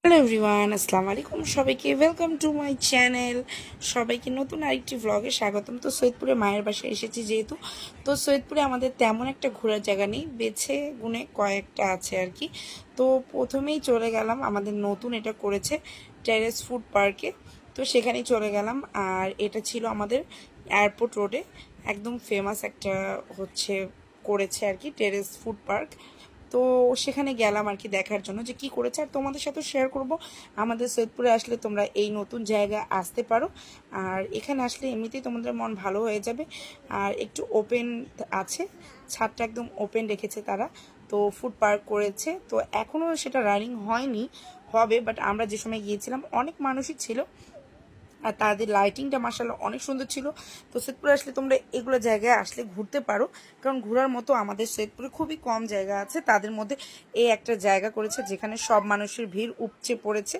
Hello everyone, আসসালামু আলাইকুম সবাইকে। Welcome to my channel. সবাইকে নতুন আরেকটি ভ্লগে স্বাগতম। তো সৈয়দপুরে মায়ের বাসায় এসেছি যেহেতু, তো সৈয়দপুরে আমাদের তেমন একটা ঘোরার জায়গা নেই, বেছে গুনে কয়েকটা আছে আর কি। তো প্রথমেই চলে গেলাম, আমাদের নতুন এটা করেছে টেরেস ফুড পার্কে, তো সেখানেই চলে গেলাম। আর এটা ছিল আমাদের এয়ারপোর্ট রোডে, একদম ফেমাস একটা হচ্ছে করেছে আর কি টেরেস ফুড পার্ক। তো সেখানে গেলাম আর কি দেখার জন্য যে কি করেছে, আর তোমাদের সাথে শেয়ার করব। আমাদের সৈয়দপুরে আসলে তোমরা এই নতুন জায়গায় আসতে পারো, আর এখানে আসলে এমনিতেই তোমাদের মন ভালো হয়ে যাবে। আর একটু ওপেন আছে, ছাদটা একদম ওপেন রেখেছে তারা। তো ফুড পার্ক করেছে, তো এখনও সেটা রানিং হয়নি, হবে, বাট আমরা যে সময় গিয়েছিলাম অনেক মানুষই ছিল, আর তাদের লাইটিংটা মাশাআল্লাহ অনেক সুন্দর ছিল। তো সৈয়দপুরে আসলে তোমরা এগুলো জায়গায় আসলে ঘুরতে পারো, কারণ ঘোরার মতো আমাদের সৈয়দপুরে খুবই কম জায়গা আছে, তাদের মধ্যে এই একটা জায়গা করেছে যেখানে সব মানুষের ভিড় উপচে পড়েছে।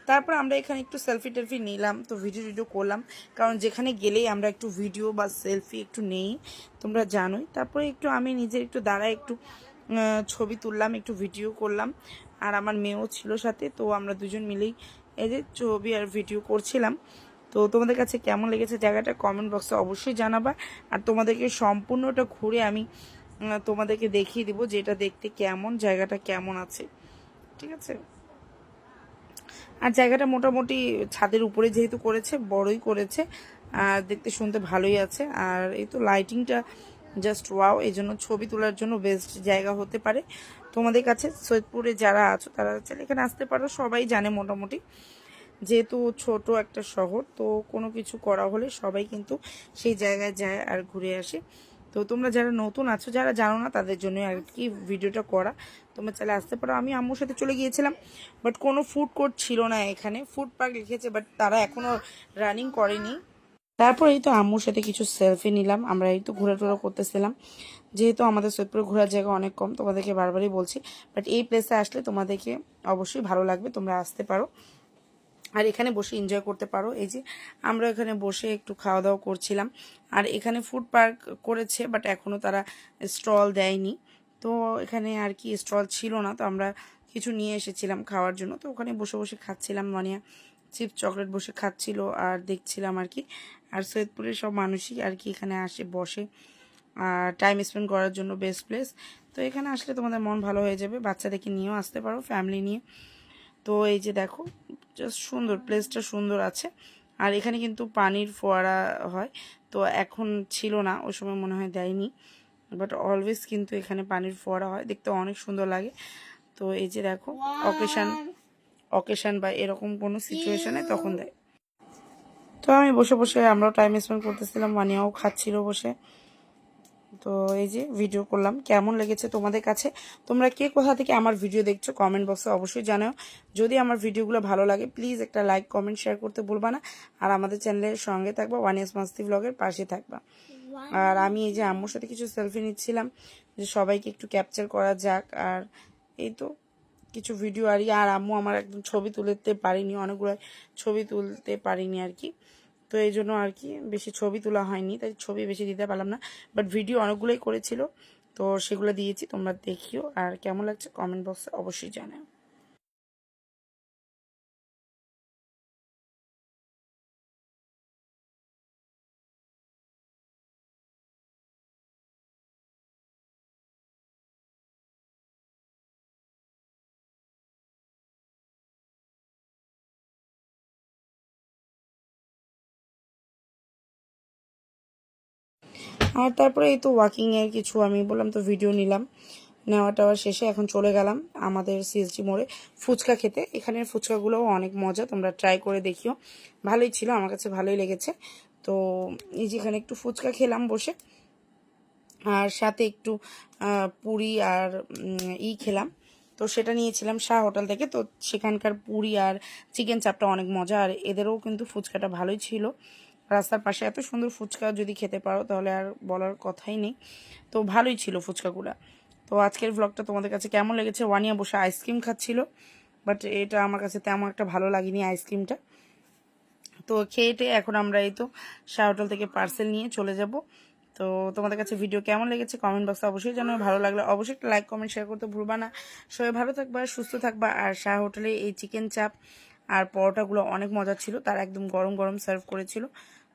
তারপর আমরা এখানে একটু সেলফি টেলফি নিলাম, তো ভিডিও করলাম, কারণ যেখানে গেলেই আমরা একটু ভিডিও বা সেলফি একটু নেই, তোমরা জানোই। তারপরে একটু আমি নিজের একটু দাঁড়ায় একটু ছবি তুললাম, একটু ভিডিও করলাম। আর আমার মেয়েও ছিল সাথে, তো আমরা দুজন মিলেই এই যে ছবি আর ভিডিও করছিলাম। তো তোমাদের কাছে কেমন লেগেছে জায়গাটা কমেন্ট বক্সে অবশ্যই জানাবা। আর তোমাদেরকে সম্পূর্ণটা ঘুরে আমি তোমাদেরকে দেখিয়ে দিব যে এটা দেখতে কেমন, জায়গাটা কেমন আছে, ঠিক আছে। আর জায়গাটা মোটামুটি ছাদের উপরে যেহেতু করেছে, বড়ই করেছে, আর দেখতে শুনতে ভালোই আছে। আর এই তো লাইটিংটা জাস্ট ওয়াও, এই জন্য ছবি তোলার জন্য বেস্ট জায়গা হতে পারে তোমাদের কাছে। সৈয়দপুরে যারা আছো তারা চাইলে এখানে আসতে পারো, সবাই জানে মোটামুটি, যেহেতু ছোট একটা শহর, তো কোনো কিছু করা হলে সবাই কিন্তু সেই জায়গায় যায় আর ঘুরে আসে। তো তোমরা যারা নতুন আছো, যারা জানো না, তাদের জন্য আর কি ভিডিওটা করা। তোমরা চাইলে আসতে পারো। আমি আম্মুর সাথে চলে গিয়েছিলাম, বাট কোনো ফুড কোর্ট ছিল না এখানে। ফুড পার্ক লিখেছে, বাট তারা এখনও রানিং করেনি। তারপর এই তো আম্মুর সাথে কিছু সেলফি নিলাম, আমরা এই তো ঘোরাটোরা করতেছিলাম। যেহেতু আমাদের সৈয়দপুরে ঘোরার জায়গা অনেক কম, তোমাদেরকে বারবারই বলছি, বাট এই প্লেসে আসলে তোমাদেরকে অবশ্যই ভালো লাগবে, তোমরা আসতে পারো আর এখানে বসে এনজয় করতে পারো। এই যে আমরা এখানে বসে একটু খাওয়া দাওয়া করছিলাম। আর এখানে ফুড পার্ক করেছে, বাট এখনও তারা স্টল দেয়নি। তো এখানে আর কি স্টল ছিল না, তো আমরা কিছু নিয়ে এসেছিলাম খাওয়ার জন্য। তো ওখানে বসে বসে খাচ্ছিলাম, মানে চিপস চকলেট বসে খাচ্ছিল আর দেখছিলাম আর কি। আর সৈয়দপুরের সব মানুষই আর কি এখানে আসে বসে আর টাইম স্পেন্ড করার জন্য বেস্ট প্লেস। তো এখানে আসলে তোমাদের মন ভালো হয়ে যাবে, বাচ্চাদেরকে নিয়েও আসতে পারো, ফ্যামিলি নিয়ে। তো এই যে দেখো, জাস্ট সুন্দর, প্লেসটা সুন্দর আছে। আর এখানে কিন্তু পানির ফোয়ারা হয়, তো এখন ছিল না, ওই সময় মনে হয় দেয়নি, বাট অলওয়েজ কিন্তু এখানে পানির ফোয়ারা হয়, দেখতে অনেক সুন্দর লাগে। তো এই যে দেখো, অকেশান অকেশান বা এরকম কোনো সিচুয়েশনে তখন দেয়। তো আমি বসে বসে আমরাও টাইম স্পেন্ড করতেছিলাম, মানিয়াও খাচ্ছিল বসে। তো এই যে ভিডিও করলাম, কেমন লেগেছে তোমাদের কাছে, তোমরা কে কোথা থেকে আমার ভিডিও দেখছো কমেন্ট বক্সে অবশ্যই জানাও। যদি আমার ভিডিওগুলো ভালো লাগে প্লিজ একটা লাইক কমেন্ট শেয়ার করতে ভুলবা না। আর আমাদের চ্যানেলের সঙ্গে থাকবা, ওয়ান এস মাস্তি ব্লগের পাশে থাকবা। আর আমি এই যে আম্মুর সাথে কিছু সেলফি নিচ্ছিলাম, যে সবাইকে একটু ক্যাপচার করা যাক। আর এই তো কিছু ভিডিও আর আম্মু আমার একদম ছবি তুলতে পারিনি, অনেকগুলো ছবি তুলতে পারিনি আর কি। তো এই জন্য আর কি বেশি ছবি তোলা হয়নি, তাই ছবি বেশি দিতে পারলাম না, বাট ভিডিও অনেকগুলোই করেছিল, তো সেগুলো দিয়েছি, তোমরা দেখিও। আর কেমন লাগছে কমেন্ট বক্সে অবশ্যই জানাও। আর তারপরে এই তো ওয়াকিংয়ের কিছু আমি বললাম তো ভিডিও নিলাম, নেওয়া টেওয়া শেষে এখন চলে গেলাম আমাদের সিএসজি মোড়ে ফুচকা খেতে। এখানের ফুচকাগুলোও অনেক মজা, তোমরা ট্রাই করে দেখিও, ভালোই ছিল, আমার কাছে ভালোই লেগেছে। তো এই যেখানে একটু ফুচকা খেলাম বসে, আর সাথে একটু পুরি আর খেলাম। তো সেটা নিয়েছিলাম শাহ হোটেল থেকে, তো সেখানকার পুরি আর চিকেন চাপটা অনেক মজা, আর এদেরও কিন্তু ফুচকাটা ভালোই ছিল। রাস্তার পাশে এত সুন্দর ফুচকা যদি খেতে পারো তাহলে আর বলার কথাই নেই। তো ভালোই ছিল ফুচকাগুলা। তো আজকের ভ্লগটা তোমাদের কাছে কেমন লেগেছে? ওয়ানিয়া বসে আইসক্রিম খাচ্ছিল, বাট এটা আমার কাছে তেমন একটা ভালো লাগেনি আইসক্রিমটা। তো খেয়েটে এখন আমরা এই তো শাহ হোটেল থেকে পার্সেল নিয়ে চলে যাব। তো তোমাদের কাছে ভিডিও কেমন লেগেছে কমেন্ট বক্সে অবশ্যই জানাবে। ভালো লাগলে অবশ্যই একটা লাইক কমেন্ট শেয়ার করতে ভুলবা না। সবাই ভালো থাকবা, সুস্থ থাকবা। আর শাহ হোটেলে এই চিকেন চাপ আর পরোটাগুলো অনেক মজা ছিল, তারা একদম গরম গরম সার্ভ করেছিল।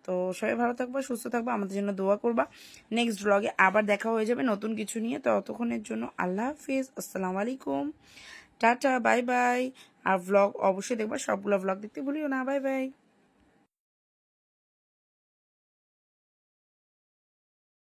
তো সবাই ভালো থাকবা, সুস্থ থাকবা, আমাদের জন্য দোয়া করবা। নেক্সট ব্লগে আবার দেখা হয়ে যাবে নতুন কিছু নিয়ে। তো ততক্ষণের জন্য আল্লাহ হাফিজ, আসসালামু আলাইকুম, টাটা, বাই বাই। আর ব্লগ অবশ্যই দেখবা, সবগুলো ব্লগ দেখতে ভুলিও না। Bye bye.